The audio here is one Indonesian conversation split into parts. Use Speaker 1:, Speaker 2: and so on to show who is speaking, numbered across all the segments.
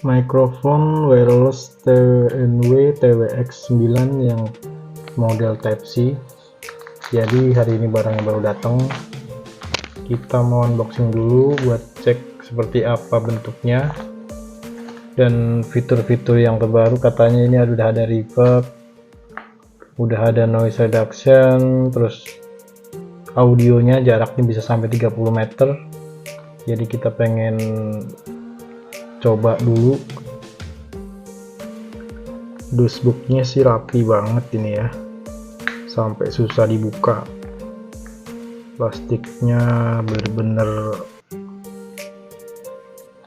Speaker 1: Mikrofon wireless TNW TWX9 yang model Type-C. Jadi hari ini barangnya baru datang, kita mau unboxing dulu buat cek seperti apa bentuknya dan fitur-fitur yang terbaru. Katanya ini udah ada reverb, udah ada noise reduction, terus audionya jaraknya bisa sampai 30 meter. Jadi kita pengen coba dulu. Dashboardnya sih rapi banget ini ya, sampai susah dibuka. Plastiknya bener-bener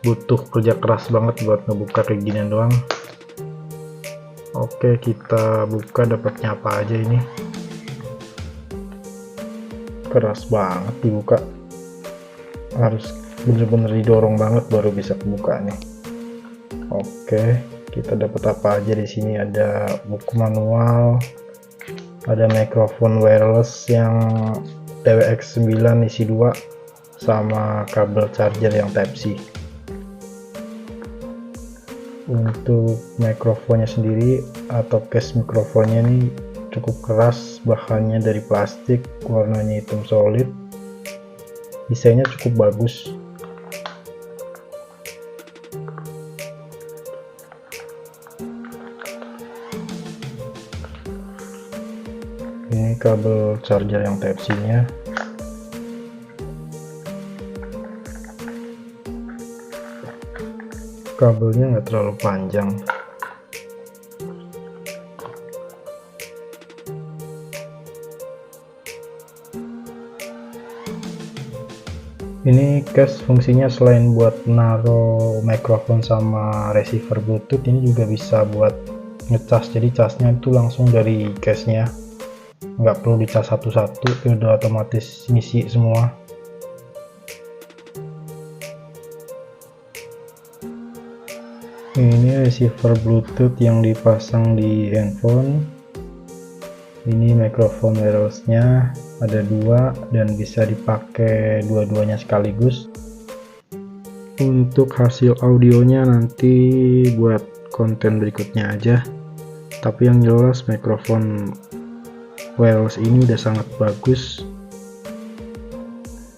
Speaker 1: butuh kerja keras banget buat ngebuka kayak gini doang. Oke, kita buka, dapatnya apa aja ini. Keras banget dibuka, harus bener-bener didorong banget baru bisa kebuka nih. Oke, kita dapat apa aja di sini. Ada buku manual, ada mikrofon wireless yang TWX9 isi 2 sama kabel charger yang Type-C. Untuk mikrofonnya sendiri atau case mikrofonnya ini cukup keras, bahannya dari plastik, warnanya hitam solid, desainnya cukup bagus. Ini kabel charger yang Type-C nya. Kabelnya nggak terlalu panjang. Ini case fungsinya selain buat naruh mikrofon sama receiver Bluetooth, ini juga bisa buat ngecas. Jadi casnya itu langsung dari case nya, nggak perlu dicas satu-satu, udah otomatis ngisi semua. Ini receiver Bluetooth yang dipasang di handphone. Ini mikrofon wirelessnya ada 2 dan bisa dipakai dua-duanya sekaligus. Untuk hasil audionya nanti buat konten berikutnya aja, tapi yang jelas mikrofon wireless ini udah sangat bagus,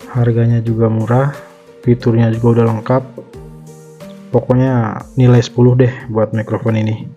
Speaker 1: harganya juga murah, fiturnya juga udah lengkap. Pokoknya nilai 10 deh buat mikrofon ini.